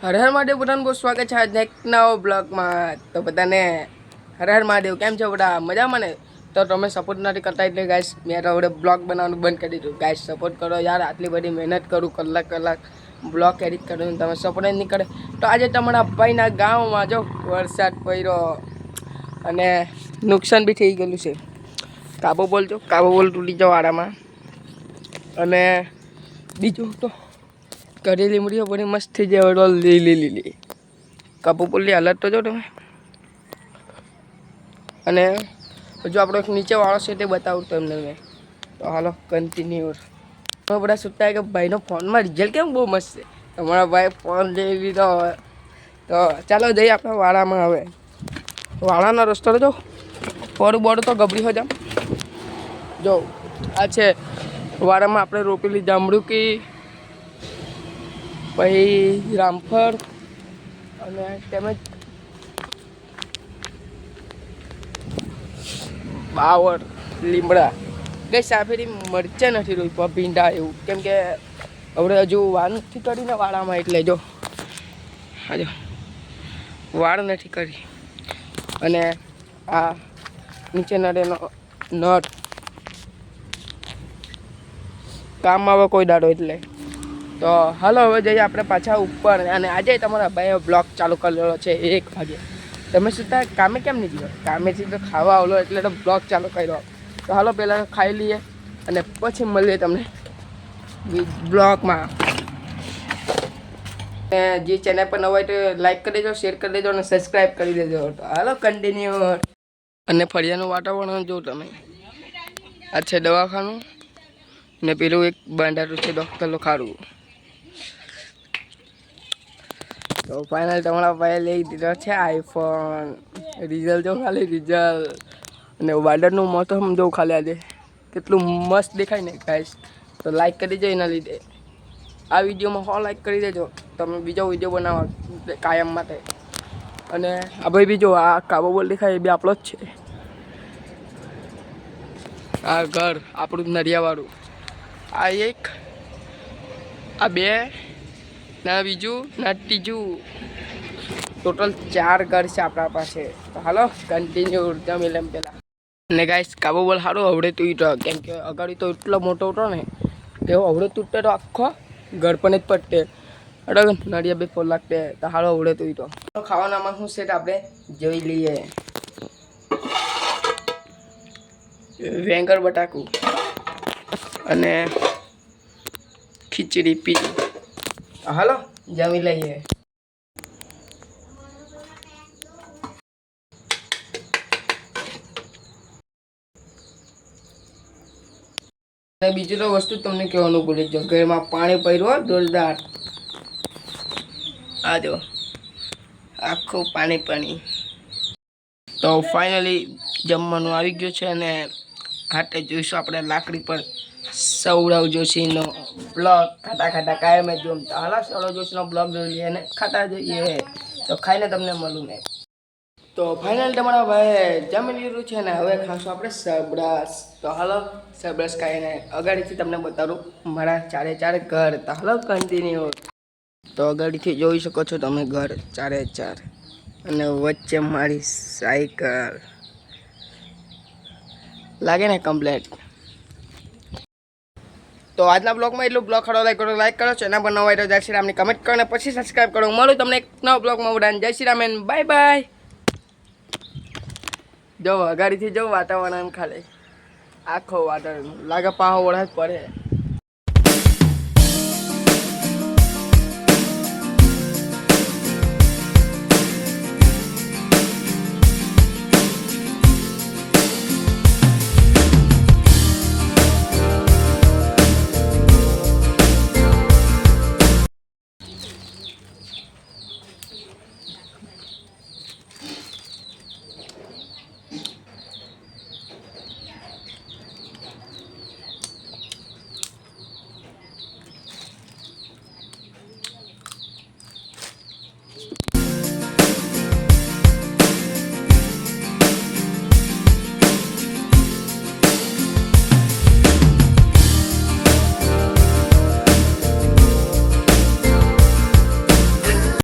હર હર મહાદેવ બધાને બહુ સ્વાગત છે આજના એક નવા બ્લોગમાં। તો બધાને હર હર મહાદેવ। કેમ છો બધા મજામાં ને? તો તમે સપોર્ટ નથી કરતા એટલે ગાઈસ મેં તો હવે બ્લોગ બનાવવાનું બંધ કરી દીધું। ગાઈસ સપોર્ટ કરો યાર, આટલી બધી મહેનત કરું કલાક બ્લોગ એડિટ કરું, તમે સપોર્ટ જ નહીં કરે તો આજે તમારા ભાઈના ગામમાં જો વરસાદ પડ્યો અને નુકસાન બી થઈ ગયેલું છે। કાબો બોલજો, કાબો બોલ તૂટી જાઓ આરામાં। અને બીજું તો કઢી લીમડીઓ બધી મસ્ત થઈ જાય લીલી કાબુ બોલની હાલત તો જો તમે। અને જો આપણો એક નીચે વાળો છે તે બતાવું તમને મેં। તો હાલો કન્ટિન્યુ। તો બધા સુતા કે ભાઈનો ફોનમાં રિઝલ્ટ કેમ બહુ મસ્ત છે, તમારા ભાઈ ફોન લઈ લીધો હોય તો ચાલો જઈએ આપણે વાડામાં। હવે વાડાનો રસ્તો તો જો ફોરું બોરું તો ગબડી હો જામ। જો આ છે વાડામાં આપણે રોપેલી જાંબુકી, પછી રામફળ અને તેમજ બાવળ લીમડા। કઈ સાફેરી મરચાં નથી રોપ્યા ભીંડા એવું, કેમ કે હવે હજુ વાર નથી કરીને વાળામાં, એટલે જો હજુ વાળ નથી કરી। અને આ નીચે નડેલો નટ કામ આવે કોઈ દાડો એટલે। તો હાલો હવે જઈએ આપણે પાછા ઉપર। અને આજે તમારા ભાઈએ બ્લોગ ચાલુ કરેલો છે 1 વાગે। તમે સુધા કામે કેમ નહીં ગયો? કામેથી તો ખાવા આવલો એટલે તો બ્લોગ ચાલુ કર્યો। તો હાલો પહેલાં ખાઈ લઈએ અને પછી મળીએ તમને બ્લોગમાં। જે ચેનલ પર નવા હોય તો લાઈક કરી દેજો, શેર કરી દેજો અને સબસ્ક્રાઈબ કરી દેજો। તો હાલો કન્ટિન્યુ। અને ફળિયાનું વાતાવરણ જો તમે, આ છે દવાખાનું ને પેલું એક બાંધારું છે ડૉક્ટર લોખારું। તો ફાઇનલ તમારા ભાઈ લઈ દીધો છે આઈફોન। રિઝલ્ટ જો ખાલી રિઝલ્ટ અને વાદળનું મોસમ જો ખાલી આજે કેટલું મસ્ત દેખાય ને ગાઈસ। તો લાઈક કરી દેજો એના લીધે। આ વિડીયોમાં 100 લાઈક કરી દેજો, તમે બીજો વિડીયો બનાવો કાયમ માટે। અને આ ભાઈ બી જો આ કાબો બોલ દેખાય એ બી આપણો જ છે। આ ઘર આપણું નરિયાવાળું, આ એક, આ બે ના બીજું ના ત્રીજું, ટોટલ 4 ઘર છે આપણા પાસે। તો હાલો કન્ટિન્યુ જમી લેમ પહેલાં। અને ગાઈસ કાબો બોલ સારું હવડે તૂટ્યો, કેમ કે અગાડી તો એટલો મોટો હતો ને કે હવડે તૂટે તો આખો ઘર પણ જ પડતે નડિયા બે ફોર લાગતે। તો હાલો હવડે તૂટ્યો। તો ખાવાનામાં શું છે આપણે જોઈ લઈએ। વેંગણ બટાકું અને ખીચડી પી। હાલો જમી લઈએ। બીજું તો વસ્તુ તમને કહેવાનું ભૂલી જાઓ, ઘરમાં પાણી પડ્યું જોરદાર। આ જો આખું પાણી। તો ફાઇનલી જમવાનું આવી ગયું છે અને હાથે જોઈશું આપણે લાકડી પર સૌરવ જોશીનો બ્લોગ ખાતા કાયમ જ જોમતા। હાલો સૌરવ જોશીનો બ્લોગ જોઈ લઈએ અને ખાતા જોઈએ। તો ખાઈને તમને મળું ને। તો ફાઇનલ તમારા ભાઈ જમી લીધું છે ને હવે ખાશું આપણે સરબ્રસ। તો હાલો સરબ્રસ ખાઈને અગાડીથી તમને બતાવું મારા 4 ઘર। તો હાલો કન્ટિન્યુ। તો અગાડીથી જોઈ શકો છો તમે ઘર 4 અને વચ્ચે મારી સાયકલ લાગે ને કમ્પ્લેટ। તો આજના બ્લોગમાં એટલું। બ્લોગ ખરો લાઈક કરો, ચેનલ પર નવા હોય તો જય શ્રી રામની કમેન્ટ કરો અને પછી સબસ્ક્રાઈબ કરો। મળું તમને એક નવા બ્લોગમાં બધાને જય Shri Ram and bye bye. જો અગાડીથી જો વાતાવરણ ખાલી આખો વાતાવરણ લાગે પાહો વળાજ પડે।